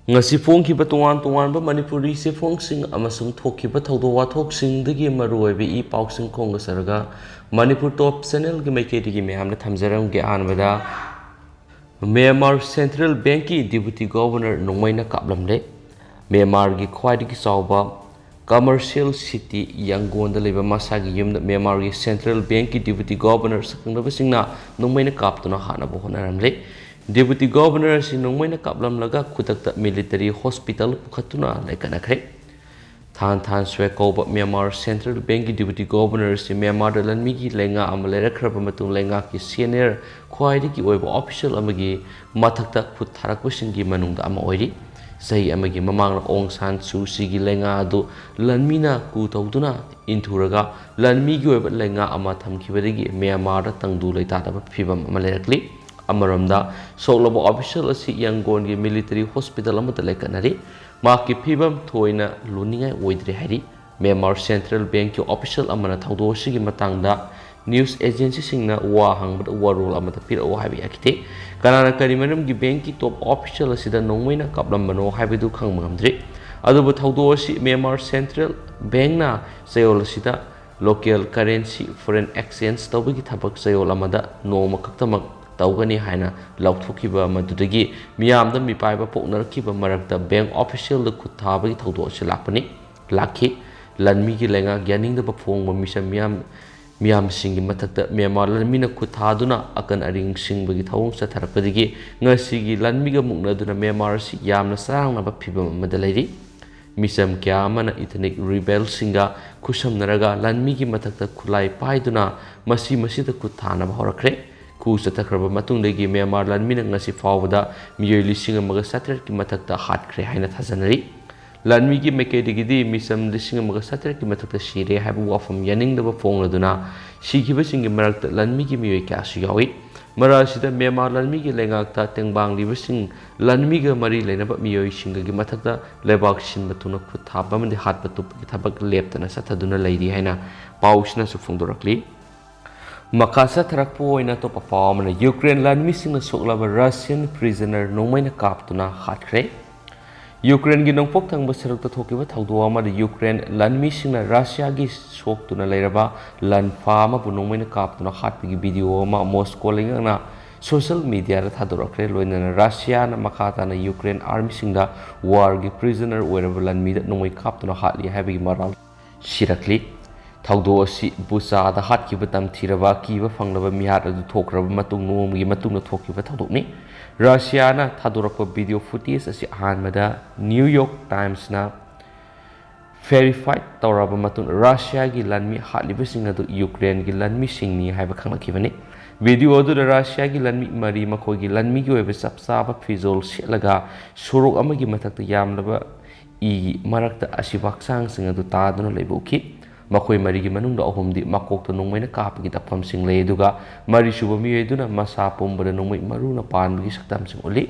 ngasi phongkiba tongan tonganba Manipuri se phongsing amasung thokkiba thawdo wathoksingdagi maruoibe I pausing khongasaraga Manipur top channel gi maikedi meyamna thamjaram ge anbada Myanmar Central Bank ki Deputy Governor nongmaina kaplamle Myanmar gi khwaidagi chawba commercial city Yangon da leba masagi yumda Myanmar gi Central Bank ki Deputy Governor sakangdaba singna nongmaina kaptuna hana bo honaramle Deputy Governor si nongmaina kaplam laga kutakta military hospital pukhatuna laikanakre than swe koba Myanmar Central Bank ki Deputy Governor si Myanmar da lanmi gi lenga amalera khraba matung lenga ki senior khwaidi ki oiba official amagi mathakta khut tharakba singi manungda ama oiri sahi amagi mamangna ong san su sigi lenga adu lanmina ku tawduna inthuraga lanmi gi oiba lenga ama thamkhibadagi Myanmar da tangdu leitadaba phibam amalerakli Amaramda soklaba official asi Yangon gi military hospital amata laikanari maki phibam thoina luningai oidre hari Myanmar Central Bank ki official amana thawdo sigi matangda news agency singna wa hangbada warul amata pira o habi akite kanana karimanam gi bank ki top official asida nongmaina kaplambano habidu khangmangamdri adubu thawdo asi Myanmar Central Bank na sayol asida local currency foreign exchange tawbagi thabak sayol amada noma kaktamak tawgani haina lauthokiba madudagi miyamda mipaiba poknarkiba marakta bank official da khuthabagi thawdo se lakpani lakhi lanmi gi lenga gyaning da phongba misa miyam singi mathakta Myanmar lanmi na khuthaduna akan aring singbagi thawung satharakpadigi ngasigi lanmi ga muknaduna Myanmar si yamna sarangna ba phibam madalairi misam kya mana ethnic rebel singa khusamnaraga lanmi gi mathakta khulai paiduna masida khuthana ba horakre Kusa takraba matungdagi Myanmar lanmina ngasi fawda miyoi lising amaga satret ki mathakta hatkre haina thajanari lanmi gi mekedigi misam lising amaga satret ki mathakta shire haibu wafam yaningdaba phongladuna sigiba singi marakta lanmi gi miyoi kyasu yawi marasida Myanmar lanmi gi lengakta tengbang libasing lanmi ga mari lenaba miyoi singagi mathakta lebak sin batuna khuthaba mandi hatba tup ki thabak leptana sathaduna leiri haina pausna su phongdorakli Makasa tarakpo oina to papamana Ukraine lanmi singna soklaba Russian prisoner nongmaina kaptuna hatkre Ukraine gi nongpok thangba sarukta thokiba thawdo amada Ukraine lanmi singna Russia gi soktuna leiraba lanfa ama bu nongmaina kaptuna hatpigi video ama Moscow lengana social media ra thadorakre loinana Russia na makata na Ukraine army singda war gi prisoner oiraba lanmi da nongmai kaptuna hatli habigi maral shirakli Thawdo asi busa da hat ki batam thiraba ki ba fanglaba mihat adu thokraba matung nomgi matungna thokiba thawdokni Russia na thadorakpa video footage asi ahanmada New York Times na verified tawraba matung Russia gi lanmi hatliba sing adu Ukraine gi lanmi singni haiba khanglakibani video adu Russia gi lanmi mari makhoi gi lanmi gi oiba sapsaba fizol selaga suruk amagi mathakta yamlaba I marakta asibaksang sing adu taduna leibuki Makoi marigi manungda ahumdi makokta nongmaina kapagi tapam sing lei duga mari suba mieduna masa pombada nongmai maruna panbagi saktam sing oli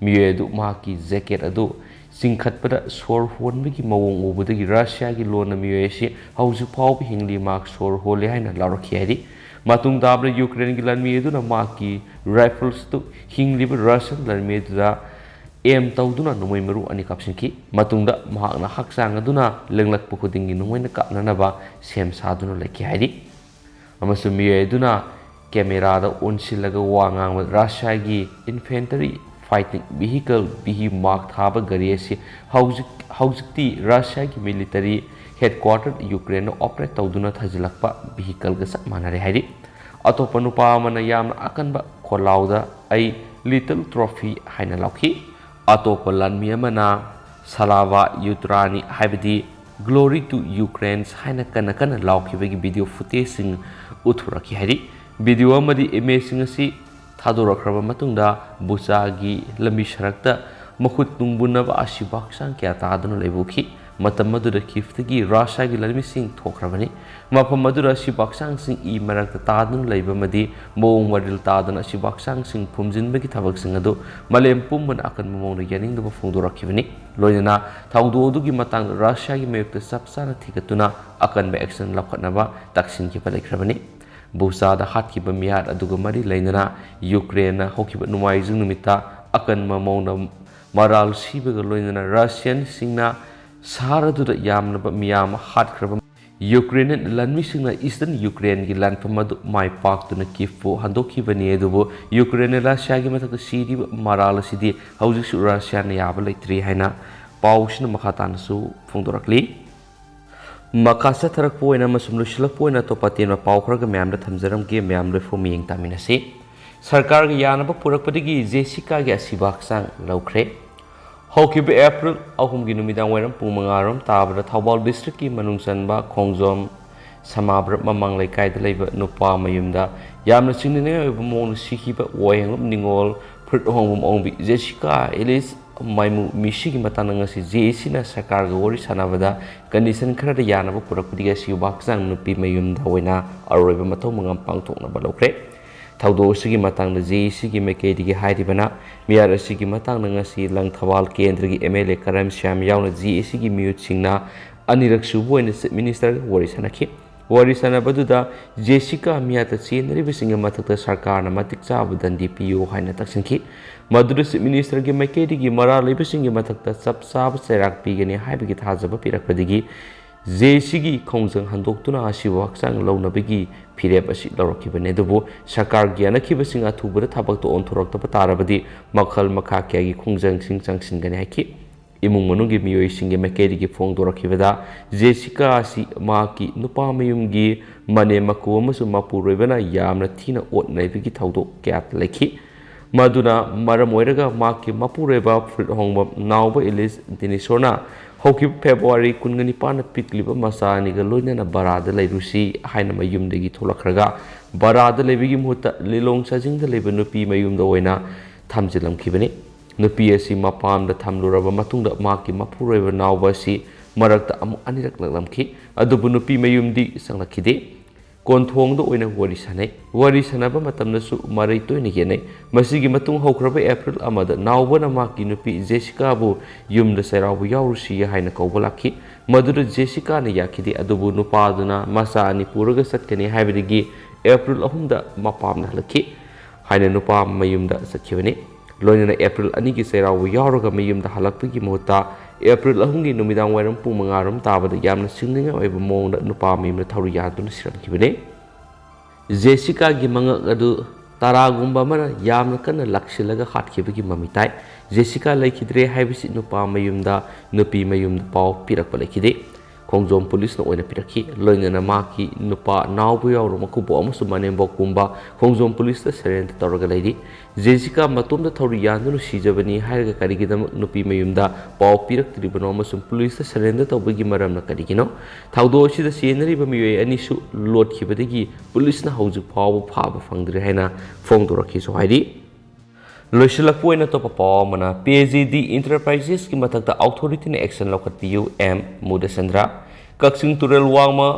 miedu maki jacket adu singkhatpada sor honbagi mawong ubudagi Russia gi lona miesi hauju pawbi hingli mak sor hole haina larakhiari matung dabla Ukraine gi lan mieduna maki rifles tu hingli Russian lan mieduda tawduna nongmai maru ani kapsinki matungda mahakna haksang aduna lenglak pukudingi nongmaina kapnanaba sem saduna leki haidi amasu miyeduna camera da onsilaga wangang Russia gi infantry fighting vehicle bihi mark thaba gari asi haujikti Russia gi military headquarter Ukraine operate tawduna thajilakpa vehicle ga sak manare haidi atopa nupa mana yamna akanba kholauda ai little trophy haina lakhi Atopa lanmi amana Salava Utrani haibadi Glory to Ukraine haina kana laukibagi video footage sing uthuraki hari video amadi image sing asi thadorakraba matungda busagi lambi sharakta makhut tungbunaba asibak sang kya taduna leibuki matam madura kiftagi Russia gi lanmi sing thokrabani mapam madura asibak sang sing I marakta taduna leibamadi mong maril taduna asibak sang sing phumjinbagi thabak sing adu malem pumman akan momongna yaning daba phongdorakibani loinana thawdo dugi matang Russia gi mayukta sapsana thikatuna akan ba action lapkhatnaba taksin ki palaikrabani busa da hatkiba miyat aduga mari leinana Ukraine hokiba numai jing numita akan mamongna maral sibaga loinana Russian singna saradu yamnaba miyam hatkraba Ukrainian lanmisingna Eastern Ukraine gi lanpamadu mai paktuna kifu handokibani edubu Ukraine Russia gi matak sidi maral sidi haujisu Russia na yaba leitri haina pausina makhatanasu phongdorakli makasa tharak poina masum lusilak poina to patina paukhraga myamda thamjaram ge myam lefo miyeng taminasi sarkar gi yanaba purakpadigi Jessica gi asibak sang laukre Hokiba April ahumgi numidang waram pumangaram tabra Thaubal district ki manungsanba khongjom samabra mamang laikai da leiba nupa mayumda yamna singne bamong sikiba wayang ningol phut hongum ongbi Jessica Ellis maimu misigi matananga si JC na sarkar ga wari sanabada condition khara da yanaba purakpadiga siubak sang nupi mayumda waina aroiba matau mangam pangthokna balokre Taudo sigi matang na JC gi maikai digi hairibana miyara sigi matang na ngasi lang thawal kendra gi MLA karam syam yauna JC gi miyut singna anirak subo ina minister wari sana baduda Jessica miyata chenri bisinga matakta sarkar na matik chabu dandi PO haina taksinki madura minister gi maikai digi mara lebisinga matakta chap chab serak pigani haibigi thajaba pirakpadigi JCगी खोंजंग हंदोक्तुना आसिबो हक्सांग लौनबगी फिरेब असि लौरखिबने दुबो सरकार गियाना खिबसिंग अथुबदा थाबकतो ओनथोरक्तबा तारबदि मखल मखा क्यागी खोंजंग सिंग चांगसिनगने हाइकि इमुंग मनुंगी मियोय सिंगे मेकेरिगी फोंगदोरखिबदा Jessica असि माकी नुपा मयुमगी मने मकु अमसु मपुरोइबना यामना थीना ओटनाइबगी थौदो क्यात लेखि मदुना मरम ओइरगा माकी मपुरोइबा fruit होंगबा नावबा ilish दिनिसोना Hoki February kungani pana pikliba masani ga loina barada leirusi haina mayum degi tholakraga barada lebigi muta lilong sajing da leba nupi mayum da oina thamjilam khibani nupi asi mapam da thamluraba matung da maki mapuroiba nawba si marakta amu anirak laklamki adubu nupi mayum di sanglakhide konthong da oina wari sanaba matamnasu marai toina genai masigi matung hokraba April amada nawbana maki nupi Jessica bu yum da sairabu yawrusi haina kaubalaki madura Jessica na yakidi adubu nupaduna masa ani puraga satkani haibidigi April ahumda mapamna halaki haina nupa mayumda sakhibani loinana April ani gi sairabu yawraga mayumda halakpigi mohta April ahungi numidang wairam pumangaram tabada yamna singninga oiba mongda nupa mayumda thauru yaduna siramkibane Jessica gi mangak adu taragumba mana yamna kana laksilaga khatkibagi mamitai Jessica laikidre haibisi nupa mayumda nupi mayumda pau pirakpa laikide khongjom police na oina pirakhi loinana maki nupa nawbu yawro makubo amusu manembo kumba khongjom police ta serent tawraga leidi Jessica matumda thauri yandunu sijabani hairaga karigidam nupi mayumda pau pirak tribano amusu police ta serent tawbagi maramna karigino thaudo sida senari ba miyoy anisu lot khibadagi police na hauju pau phaba fangdre haina phongdorakhi so haidi Loisilakpoina topa paw mana PGD Enterprises ki matakta authority na action lokhatpiu M Mudasandra Kaksing Tural Wangma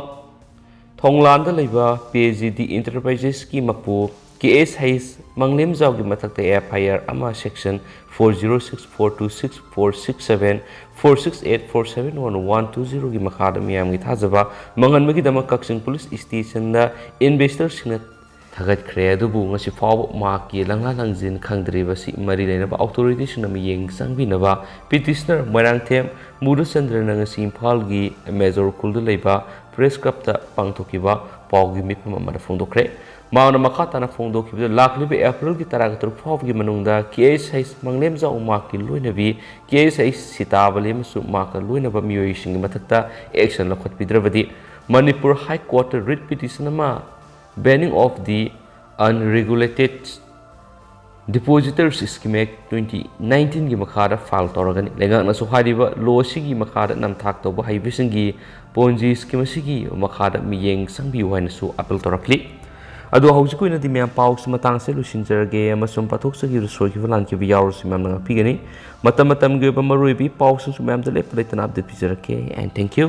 Thonglanda leiba PGD Enterprises ki mapu KSH Manglem Jaw ki matakta FIR ama section 4064264667 468471120 ki makhada miyam gi thajaba manganmagi dama Kaksing Police Station da investor singna Thagat kreadubu ngasi faw maki langla langjin khangdribasi mari leinaba authority sina miyeng sangbinaba petitioner Marangthem Mudasandra ngasi Imphal gi major kuldu leiba press club ta pangthokiba pawgi mipam amada phongdokre mauna makhata na phongdokibda lakliba April gi taraga faw gi manungda KSH manglem jaw maki loinabi KSH sitabale masu maka loinaba miyoy singi mathakta action lokhatpidrabadi Manipur High Court writ petition ma banning of the unregulated depositors scheme Act 2019 gi makhada file toragani lengakna so hariba law sigi makhada namthak toba haibisingi ponzi scheme sigi makhada miyeng sangbi waina su appeal torakli adu haujukuina di mem paus matang se lusinjarge amasum pathok sagi rusoi ki valan ki biyawr simam nga pigani matam ge ba marui bi paus su mem de le plate update pijarake and thank you